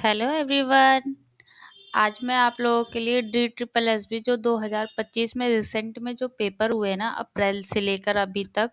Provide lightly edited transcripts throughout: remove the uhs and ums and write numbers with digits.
Hello everyone. आज मैं आप लोगों के लिए डी ट्रिपल एस बी जो 2025 में रिसेंट में जो पेपर हुए ना अप्रैल से लेकर अभी तक,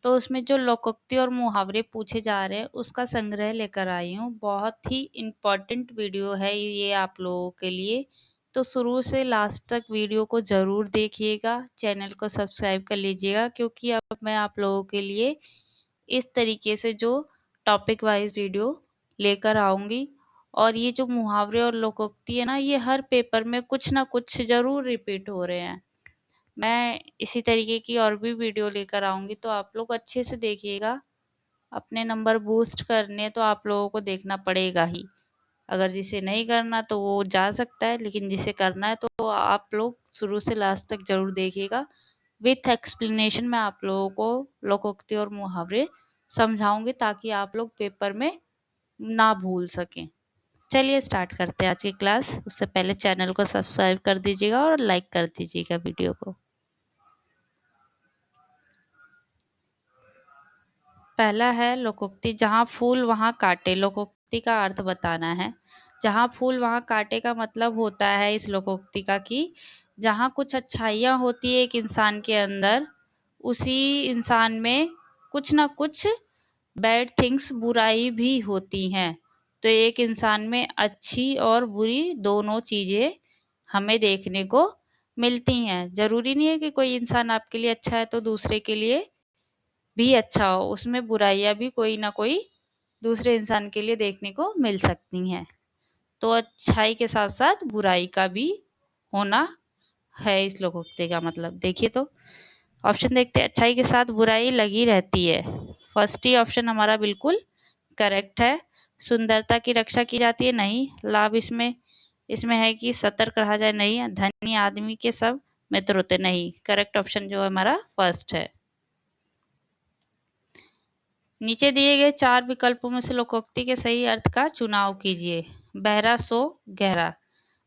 तो उसमें जो लोकोक्ति और मुहावरे पूछे जा रहे हैं उसका संग्रह लेकर आई हूँ। बहुत ही इम्पोर्टेंट वीडियो है ये आप लोगों के लिए, तो शुरू से लास्ट तक वीडियो को ज़रूर देखिएगा, चैनल को सब्सक्राइब कर लीजिएगा, क्योंकि अब मैं आप लोगों के लिए इस तरीके से जो टॉपिक वाइज वीडियो लेकर आऊँगी। और ये जो मुहावरे और लोकोक्ति है ना, ये हर पेपर में कुछ ना कुछ ज़रूर रिपीट हो रहे हैं। मैं इसी तरीके की और भी वीडियो लेकर आऊँगी, तो आप लोग अच्छे से देखिएगा। अपने नंबर बूस्ट करने तो आप लोगों को देखना पड़ेगा ही। अगर जिसे नहीं करना तो वो जा सकता है, लेकिन जिसे करना है तो आप लोग शुरू से लास्ट तक ज़रूर देखिएगा। विथ एक्सप्लेनेशन मैं आप लोगों को लोकोक्ति और मुहावरे समझाऊंगी, ताकि आप लोग पेपर में ना भूल सकें। चलिए स्टार्ट करते हैं आज की क्लास। उससे पहले चैनल को सब्सक्राइब कर दीजिएगा और लाइक कर दीजिएगा वीडियो को। पहला है लोकोक्ति, जहाँ फूल वहाँ कांटे। लोकोक्ति का अर्थ बताना है। जहाँ फूल वहाँ कांटे का मतलब होता है इस लोकोक्ति का कि जहाँ कुछ अच्छाइयाँ होती है एक इंसान के अंदर, उसी इंसान में कुछ ना कुछ बैड थिंग्स बुराई भी होती हैं। तो एक इंसान में अच्छी और बुरी दोनों चीज़ें हमें देखने को मिलती हैं। ज़रूरी नहीं है कि कोई इंसान आपके लिए अच्छा है तो दूसरे के लिए भी अच्छा हो, उसमें बुराइयां भी कोई ना कोई दूसरे इंसान के लिए देखने को मिल सकती हैं। तो अच्छाई के साथ साथ बुराई का भी होना है इस लोकोक्ति का मतलब। देखिए तो ऑप्शन देखते हैं। अच्छाई के साथ बुराई लगी रहती है, फर्स्ट ही ऑप्शन हमारा बिल्कुल करेक्ट है। सुंदरता की रक्षा की जाती है, नहीं। लाभ इसमें इसमें है कि सतर्क रहा जाए, नहीं। धनी आदमी के सब मित्र होते, नहीं। करेक्ट ऑप्शन जो है हमारा फर्स्ट है। नीचे दिए गए 4 विकल्पों में से लोकोक्ति के सही अर्थ का चुनाव कीजिए। बहरा सो गहरा।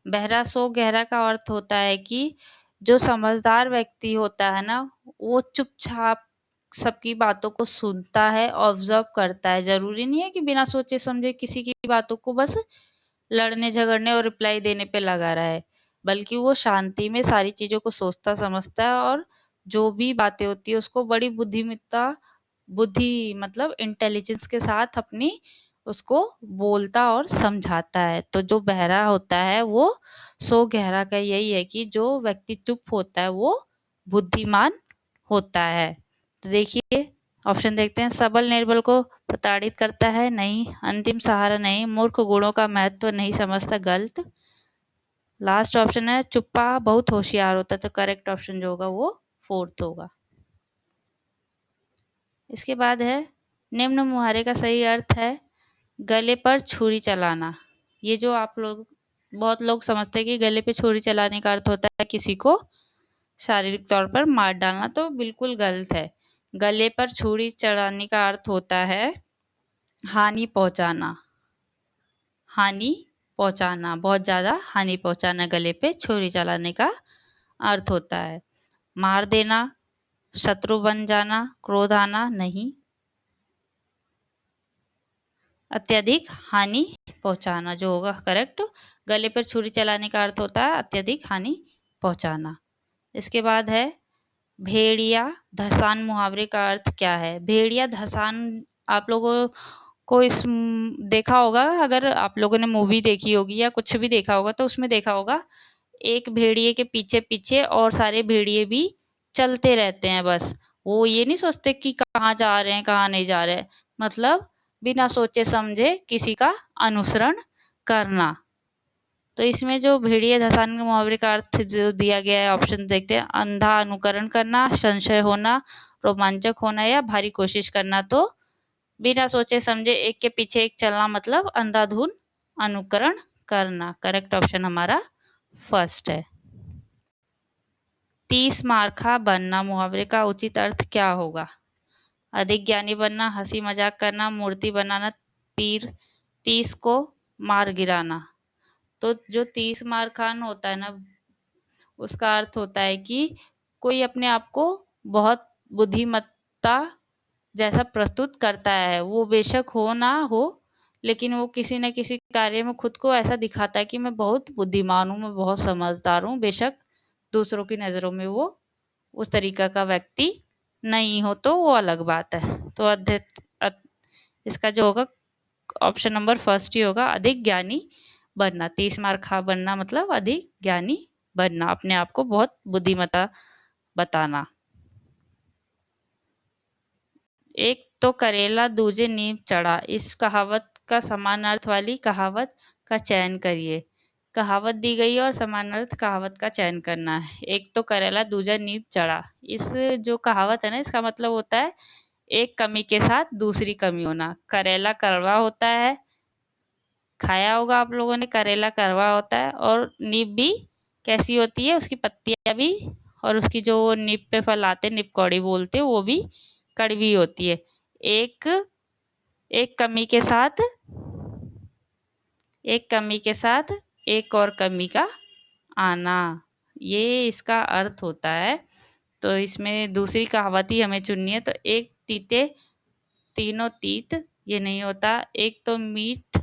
बहरा सो गहरा का अर्थ होता है कि जो समझदार व्यक्ति होता है ना, वो चुपचाप सबकी बातों को सुनता है, ऑब्जर्व करता है। ज़रूरी नहीं है कि बिना सोचे समझे किसी की बातों को बस लड़ने झगड़ने और रिप्लाई देने पे लगा रहा है, बल्कि वो शांति में सारी चीज़ों को सोचता समझता है, और जो भी बातें होती है उसको बड़ी बुद्धि मतलब इंटेलिजेंस के साथ अपनी उसको बोलता और समझाता है। तो जो बहरा होता है वो सो गहरा का यही है कि जो व्यक्ति चुप होता है वो बुद्धिमान होता है। तो देखिए ऑप्शन देखते हैं। सबल निर्बल को प्रताड़ित करता है, नहीं। अंतिम सहारा, नहीं। मूर्ख गुणों का महत्व नहीं समझता, गलत। लास्ट ऑप्शन है चुप्पा बहुत होशियार होता है, तो करेक्ट ऑप्शन जो होगा वो फोर्थ होगा। इसके बाद है निम्न मुहावरे का सही अर्थ है गले पर छुरी चलाना। ये जो आप लोग बहुत लोग समझते हैं कि गले पे छुरी चलाने का अर्थ होता है किसी को शारीरिक तौर पर मार डालना, तो बिल्कुल गलत है। गले पर छुरी चलाने का अर्थ होता है हानि पहुंचाना। हानि पहुंचाना, बहुत ज़्यादा हानि पहुंचाना, गले पे छुरी चलाने का अर्थ होता है। मार देना, शत्रु बन जाना, क्रोध आना, नहीं। अत्यधिक हानि पहुंचाना जो होगा करेक्ट। गले पर छुरी चलाने का अर्थ होता है अत्यधिक हानि पहुंचाना। इसके बाद है भेड़िया धसान। मुहावरे का अर्थ क्या है? भेड़िया धसान आप लोगों को इस देखा होगा, अगर आप लोगों ने मूवी देखी होगी या कुछ भी देखा होगा तो उसमें देखा होगा एक भेड़िए के पीछे पीछे और सारे भेड़िए भी चलते रहते हैं। बस वो ये नहीं सोचते कि कहाँ जा रहे हैं कहाँ नहीं जा रहे हैं, मतलब बिना सोचे समझे किसी का अनुसरण करना। तो इसमें जो भेड़िया धसान के मुहावरे का अर्थ जो दिया गया है ऑप्शन देखते हैं। अंधा अनुकरण करना, संशय होना, रोमांचक होना, या भारी कोशिश करना। तो बिना सोचे समझे एक के पीछे एक चलना मतलब अंधाधुन अनुकरण करना। करेक्ट ऑप्शन हमारा फर्स्ट है। 30 मार्खा बनना मुहावरे का उचित अर्थ क्या होगा? अधिक ज्ञानी बनना, हंसी मजाक करना, मूर्ति बनाना, तीर 30 को मार गिराना। तो जो 30 मार खान होता है ना, उसका अर्थ होता है कि कोई अपने आप को बहुत बुद्धिमत्ता जैसा प्रस्तुत करता है। वो बेशक हो ना हो, लेकिन वो किसी न किसी कार्य में खुद को ऐसा दिखाता है कि मैं बहुत बुद्धिमान हूँ, मैं बहुत समझदार हूँ। बेशक दूसरों की नज़रों में वो उस तरीका का व्यक्ति नहीं हो, तो वो अलग बात है। तो इसका जो होगा ऑप्शन नंबर फर्स्ट ही होगा, अधिक ज्ञानी बनना। 30 मार्क खा बनना मतलब अधिक ज्ञानी बनना, अपने आप को बहुत बुद्धिमता बताना। एक तो करेला दूजे नीम चढ़ा, इस कहावत का समान अर्थ वाली कहावत का चयन करिए। कहावत दी गई और समान अर्थ कहावत का चयन करना है। एक तो करेला दूजा नीम चढ़ा, इस जो कहावत है ना, इसका मतलब होता है एक कमी के साथ दूसरी कमी होना। करेला कड़वा होता है, खाया होगा आप लोगों ने, करेला कड़वा होता है। और नीम भी कैसी होती है, उसकी पत्तियां भी और उसकी जो नीम पे फल आते, नीम कौड़ी बोलते, वो भी कड़वी होती है। एक एक कमी के साथ एक और कमी का आना, ये इसका अर्थ होता है। तो इसमें दूसरी कहावत ही हमें चुननी है। तो एक तीते तीनों तीत, ये नहीं होता। एक तो मीठ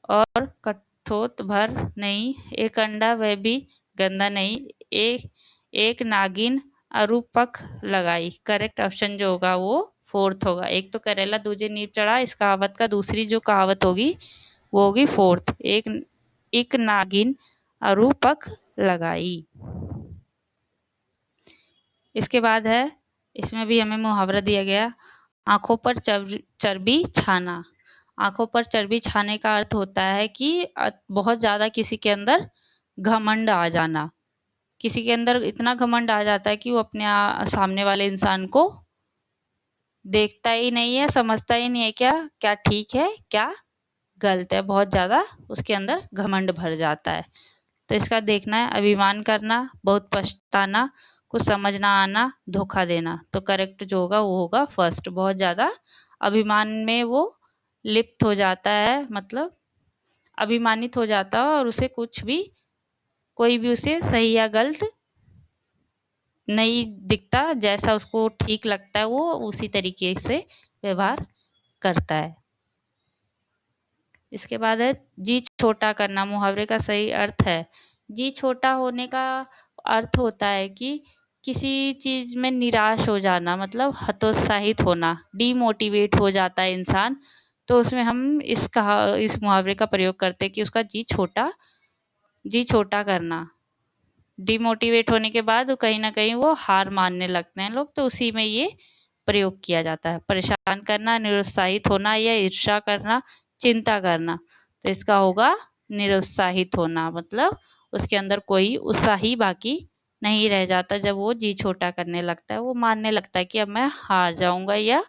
और कठोत भर नहीं, एक अंडा वह भी गंदा नहीं, एक एक नागिन अरूपक लगाई। करेक्ट ऑप्शन जो होगा वो फोर्थ होगा। एक तो करेला दूजे नीम चढ़ा, इस कहावत का दूसरी जो कहावत होगी वो होगी फोर्थ, एक नागिन अरूपक लगाई। इसके बाद है, इसमें भी हमें मुहावरा दिया गया, आंखों पर चर्बी छाना। आंखों पर चर्बी छाने का अर्थ होता है कि बहुत ज़्यादा किसी के अंदर घमंड आ जाना। किसी के अंदर इतना घमंड आ जाता है कि वो अपने सामने वाले इंसान को देखता ही नहीं है, समझता ही नहीं है क्या क्या ठीक है क्या गलत है। बहुत ज़्यादा उसके अंदर घमंड भर जाता है। तो इसका देखना है, अभिमान करना, बहुत पछताना, कुछ समझ ना आना, धोखा देना। तो करेक्ट जो होगा वो होगा फर्स्ट। बहुत ज़्यादा अभिमान में वो लिप्त हो जाता है, मतलब अभिमानित हो जाता है और उसे कुछ भी, कोई भी उसे सही या गलत नहीं दिखता, जैसा उसको ठीक लगता है वो उसी तरीके से व्यवहार करता है। इसके बाद है जी छोटा करना। मुहावरे का सही अर्थ है, जी छोटा होने का अर्थ होता है कि किसी चीज़ में निराश हो जाना, मतलब हतोत्साहित होना, डीमोटिवेट हो जाता है इंसान। तो उसमें हम इस मुहावरे का प्रयोग करते हैं कि उसका जी छोटा करना। डिमोटिवेट होने के बाद कहीं ना कहीं वो हार मानने लगते हैं लोग, तो उसी में ये प्रयोग किया जाता है। परेशान करना, निरुत्साहित होना या ईर्ष्या करना, चिंता करना। तो इसका होगा निरुत्साहित होना, मतलब उसके अंदर कोई उत्साह ही बाकी नहीं रह जाता। जब वो जी छोटा करने लगता है, वो मानने लगता है कि अब मैं हार जाऊंगा या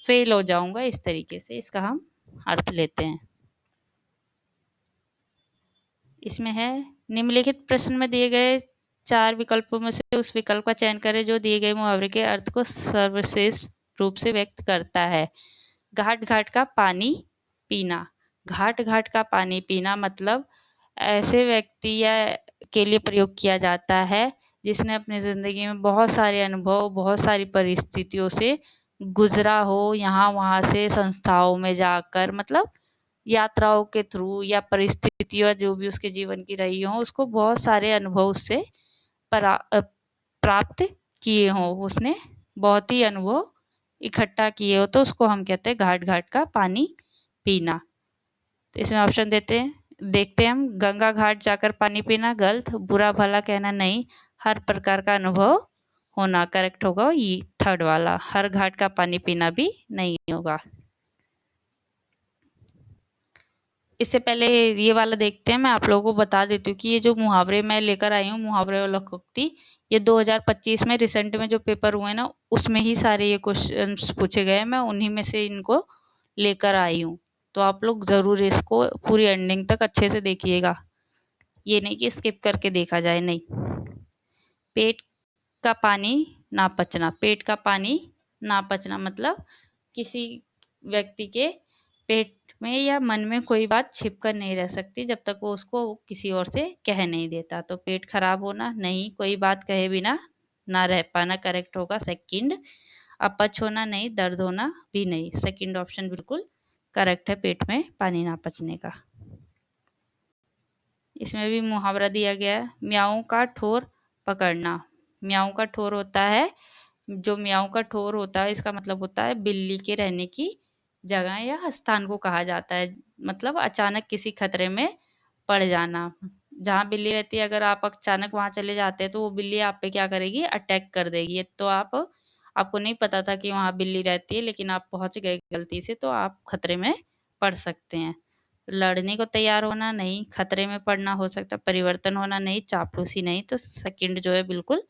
फेल हो जाऊंगा, इस तरीके से इसका हम अर्थ लेते हैं। इसमें है, निम्नलिखित प्रश्न में दिए गए 4 विकल्पों में से उस विकल्प का चयन करें जो दिए गए मुहावरे के अर्थ को सर्वश्रेष्ठ रूप से व्यक्त करता है। घाट घाट का पानी पीना। घाट घाट का पानी पीना मतलब ऐसे व्यक्ति या के लिए प्रयोग किया जाता है जिसने अपनी ज़िंदगी में बहुत सारे अनुभव, बहुत सारी परिस्थितियों से गुजरा हो, यहाँ वहाँ से संस्थाओं में जाकर, मतलब यात्राओं के थ्रू या परिस्थितियाँ जो भी उसके जीवन की रही हों, उसको बहुत सारे अनुभव उससे प्राप्त किए हों, उसने बहुत ही अनुभव इकट्ठा किए हो, तो उसको हम कहते हैं घाट घाट का पानी पीना। तो इसमें ऑप्शन देखते हैं हम। गंगा घाट जाकर पानी पीना गलत, बुरा भला कहना नहीं, हर प्रकार का अनुभव होना करेक्ट होगा। ये थर्ड वाला, हर घाट का पानी पीना भी नहीं होगा। इससे पहले ये वाला देखते हैं, मैं आप लोगों को बता देती हूँ कि ये जो मुहावरे मैं लेकर आई हूँ, मुहावरे और लोकोक्ति, ये 2025 में रिसेंट में जो पेपर हुए ना, उसमें ही सारे ये क्वेश्चन पूछे गए हैं। मैं उन्हीं में से इनको लेकर आई हूँ। तो आप लोग ज़रूर इसको पूरी एंडिंग तक अच्छे से देखिएगा, ये नहीं कि स्किप करके देखा जाए, नहीं। पेट का पानी ना पचना। पेट का पानी ना पचना मतलब किसी व्यक्ति के पेट में या मन में कोई बात छिप कर नहीं रह सकती जब तक वो उसको किसी और से कह नहीं देता। तो पेट खराब होना नहीं, कोई बात कहे बिना ना रह पाना करेक्ट होगा सेकंड। अपच होना नहीं, दर्द होना भी नहीं, सेकंड ऑप्शन बिल्कुल करेक्ट है पेट में पानी ना पचने का। इसमें भी मुहावरा दिया गया है, म्याऊं का ठोर पकड़ना। म्याऊं का ठोर होता है, जो म्याऊं का ठोर होता है इसका मतलब होता है बिल्ली के रहने की जगह या स्थान को कहा जाता है। मतलब अचानक किसी खतरे में पड़ जाना। जहाँ बिल्ली रहती है, अगर आप अचानक वहां चले जाते हैं तो वो बिल्ली आप पे क्या करेगी, अटैक कर देगी। ये तो आपको नहीं पता था कि वहां बिल्ली रहती है, लेकिन आप पहुंच गए गलती से, तो आप खतरे में पड़ सकते हैं। लड़ने को तैयार होना नहीं, खतरे में पड़ना हो सकता है, परिवर्तन होना नहीं, चापलूसी नहीं। तो सेकंड जो है बिल्कुल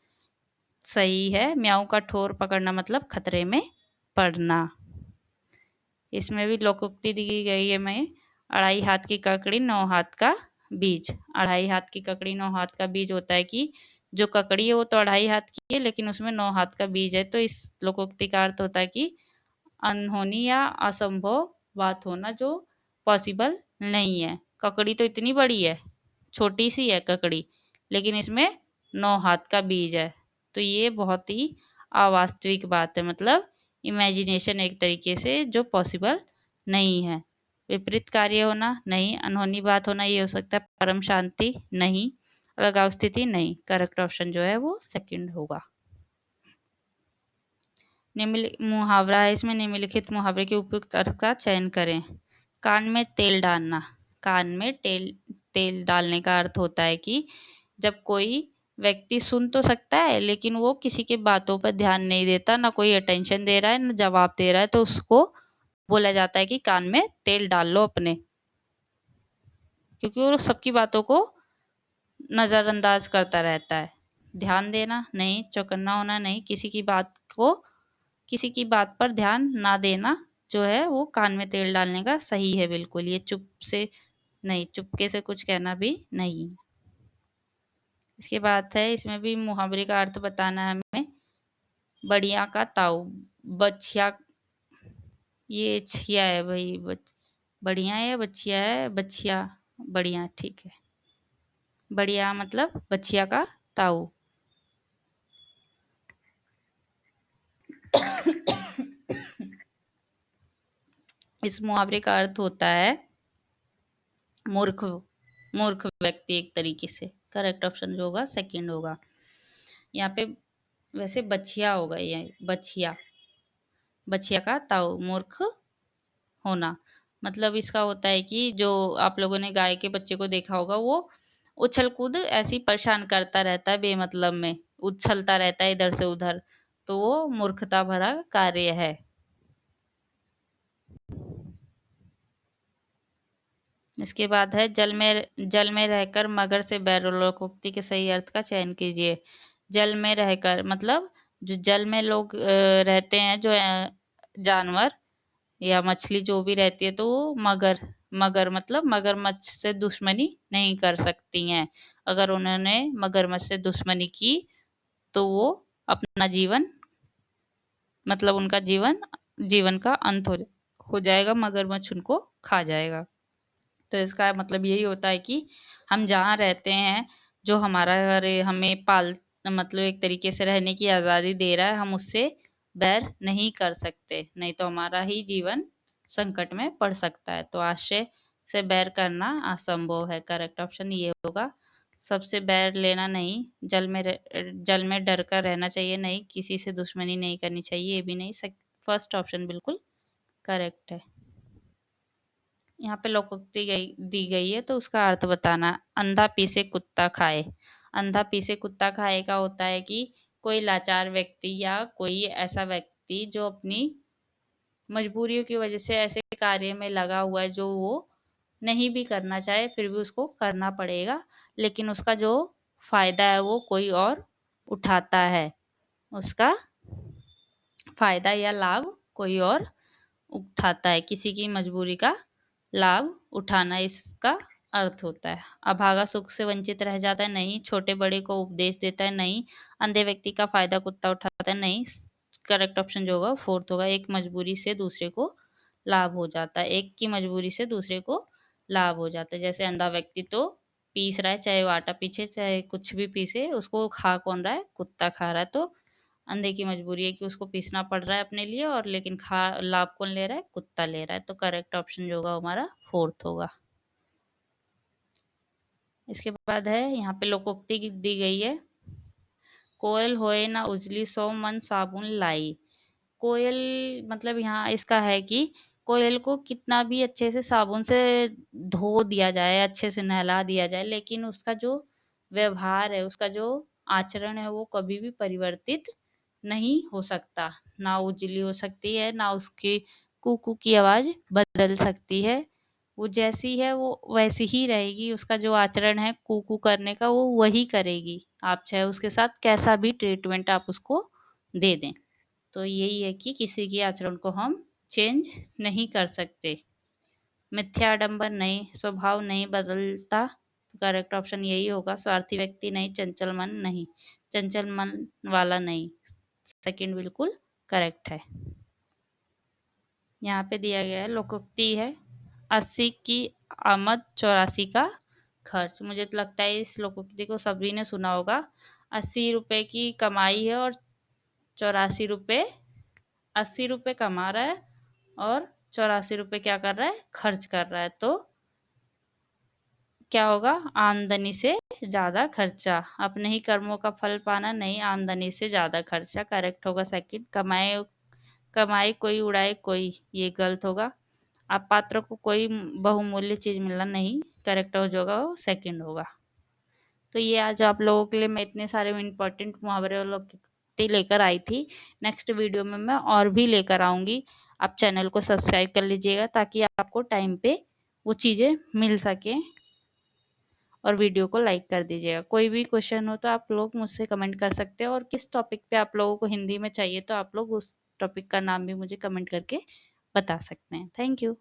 सही है, म्याऊं का ठोर पकड़ना मतलब खतरे में पड़ना। इसमें भी लोकोक्ति दी गई है मैं, अढ़ाई हाथ की ककड़ी नौ हाथ का बीज। अढ़ाई हाथ की ककड़ी नौ हाथ का बीज होता है कि जो ककड़ी है वो तो अढ़ाई हाथ की है, लेकिन उसमें 9 हाथ का बीज है। तो इस लोकोक्ति का अर्थ होता है कि अनहोनी या असंभव बात होना जो पॉसिबल नहीं है। ककड़ी तो इतनी बड़ी है, छोटी सी है ककड़ी, लेकिन इसमें 9 हाथ का बीज है। तो ये बहुत ही अवास्तविक बात है, मतलब इमेजिनेशन एक तरीके से जो पॉसिबल नहीं है। विपरीत कार्य होना नहीं, अनहोनी बात होना ये हो सकता है, परम शांति नहीं, अलगाव स्थिति नहीं। करेक्ट ऑप्शन जो है वो सेकंड होगा। मुहावरा है, इसमें निम्नलिखित मुहावरे के उपयुक्त अर्थ का चयन करें। कान में तेल डालना। कान में तेल डालने का अर्थ होता है कि जब कोई व्यक्ति सुन तो सकता है, लेकिन वो किसी की बातों पर ध्यान नहीं देता, ना कोई अटेंशन दे रहा है, ना जवाब दे रहा है, तो उसको बोला जाता है कि कान में तेल डाल लो अपने। क्योंकि वो सबकी बातों को नज़रअंदाज करता रहता है। ध्यान देना नहीं, चौकन्ना होना नहीं, किसी की बात पर ध्यान ना देना जो है वो कान में तेल डालने का सही है बिल्कुल। ये चुप से नहीं, चुपके से कुछ कहना भी नहीं। इसके बाद है, इसमें भी मुहावरे का अर्थ बताना है हमें। बढ़िया का ताऊ, बछिया, ये छिया है भाई, बढ़िया है, बछिया है, बछिया, बढ़िया, ठीक है। बढ़िया मतलब बछिया का ताऊ। इस मुहावरे का अर्थ होता है मूर्ख, मूर्ख व्यक्ति एक तरीके से। करेक्ट ऑप्शन जो होगा सेकंड होगा। यहाँ पे वैसे बछिया होगा, ये बछिया, बछिया का ताऊ, मूर्ख होना। मतलब इसका होता है कि जो आप लोगों ने गाय के बच्चे को देखा होगा, वो उछल कूद ऐसी परेशान करता रहता है, बेमतलब में उछलता रहता है इधर से उधर, तो वो मूर्खता भरा कार्य है। इसके बाद है, जल में रहकर मगर से बैर। लोकोक्ति के सही अर्थ का चयन कीजिए। जल में रहकर मतलब जो जल में लोग रहते हैं, जो जानवर या मछली जो भी रहती है, तो वो मगर, मगर मतलब मगरमच्छ से दुश्मनी नहीं कर सकती हैं। अगर उन्होंने मगरमच्छ से दुश्मनी की तो वो अपना जीवन, मतलब उनका जीवन का अंत हो जाएगा, मगरमच्छ उनको खा जाएगा। तो इसका मतलब यही होता है कि हम जहाँ रहते हैं, जो हमारा घर हमें मतलब एक तरीके से रहने की आज़ादी दे रहा है, हम उससे बैर नहीं कर सकते, नहीं तो हमारा ही जीवन संकट में पड़ सकता है। तो आश्रय से बैर करना असंभव है। करेक्ट ऑप्शन ये होगा। सबसे बैर लेना नहीं, जल में डर कर रहना चाहिए नहीं, किसी से दुश्मनी नहीं करनी चाहिए, ये भी नहीं। फर्स्ट ऑप्शन बिल्कुल करेक्ट है। यहाँ पे लोकोक्ति दी गई है, तो उसका अर्थ बताना। अंधा पीसे कुत्ता खाए। अंधा पीसे कुत्ता खाए का होता है कि कोई लाचार व्यक्ति या कोई ऐसा व्यक्ति जो अपनी मजबूरियों की वजह से ऐसे कार्य में लगा हुआ है जो वो नहीं भी करना चाहे, फिर भी उसको करना पड़ेगा, लेकिन उसका जो फायदा है वो कोई और उठाता है। उसका फायदा या लाभ कोई और उठाता है, किसी की मजबूरी का लाभ उठाना इसका अर्थ होता है। अभागा सुख से वंचित रह जाता है नहीं, छोटे बड़े को उपदेश देता है नहीं, अंधे व्यक्ति का फायदा कुत्ता उठाता है नहीं। करेक्ट ऑप्शन जो होगा फोर्थ होगा। एक मजबूरी से दूसरे को लाभ हो जाता है, एक की मजबूरी से दूसरे को लाभ हो जाता है। जैसे अंधा व्यक्ति तो पीस रहा है, चाहे वो आटा पीछे चाहे कुछ भी पीसे, उसको खा कौन रहा है, कुत्ता खा रहा है। तो अंधे की मजबूरी है कि उसको पीसना पड़ रहा है अपने लिए, और लेकिन खा लाभ कौन ले रहा है? कुत्ता ले रहा है। तो करेक्ट ऑप्शन जो होगा हमारा 4th होगा। इसके बाद है यहाँ पे लोकोक्ति दी गई है, कोयल होए ना उजली सो मन साबुन लाई। कोयल मतलब यहाँ इसका है कि कोयल को कितना भी अच्छे से साबुन से धो दिया जाए, अच्छे से नहला दिया जाए, लेकिन उसका जो व्यवहार है, उसका जो आचरण है, वो कभी भी परिवर्तित नहीं हो सकता। ना उजली हो सकती है, ना उसकी कू की आवाज बदल सकती है। वो जैसी है वो वैसी ही रहेगी। उसका जो आचरण है कू करने का, वो वही करेगी, आप चाहे उसके साथ कैसा भी ट्रीटमेंट आप उसको दे दें। तो यही है कि किसी के आचरण को हम चेंज नहीं कर सकते। मिथ्या आडंबर नहीं, स्वभाव नहीं बदलता। करेक्ट ऑप्शन यही होगा, स्वार्थी व्यक्ति नहीं, चंचल मन नहीं, चंचल मन वाला नहीं। सेकंड बिल्कुल करेक्ट है। यहाँ पे दिया गया है लोकोक्ति है, 80 की आमद 84 का खर्च। मुझे तो लगता है इस लोकोक्ति को सभी ने सुना होगा। 80 रुपए की कमाई है और 84 रुपए, 80 रुपए कमा रहा है और 84 रुपए क्या कर रहा है? खर्च कर रहा है। तो क्या होगा? आमदनी से ज्यादा खर्चा। अपने ही कर्मों का फल पाना नहीं, आमदनी से ज्यादा खर्चा। करेक्ट होगा सेकंड। कमाए कमाई कोई उड़ाए कोई, ये गलत होगा। आप पात्र को कोई बहुमूल्य चीज मिलना नहीं। करेक्ट हो जाएगा वो सेकंड होगा। तो ये आज आप लोगों के लिए मैं इतने सारे इम्पोर्टेंट मुहावरे और लोकोक्ति लेकर आई थी। नेक्स्ट वीडियो में मैं और भी लेकर आऊंगी। आप चैनल को सब्सक्राइब कर लीजिएगा ताकि आपको टाइम पे वो चीजें मिल सके, और वीडियो को लाइक कर दीजिएगा। कोई भी क्वेश्चन हो तो आप लोग मुझसे कमेंट कर सकते हैं, और किस टॉपिक पे आप लोगों को हिंदी में चाहिए तो आप लोग उस टॉपिक का नाम भी मुझे कमेंट करके बता सकते हैं। Thank you.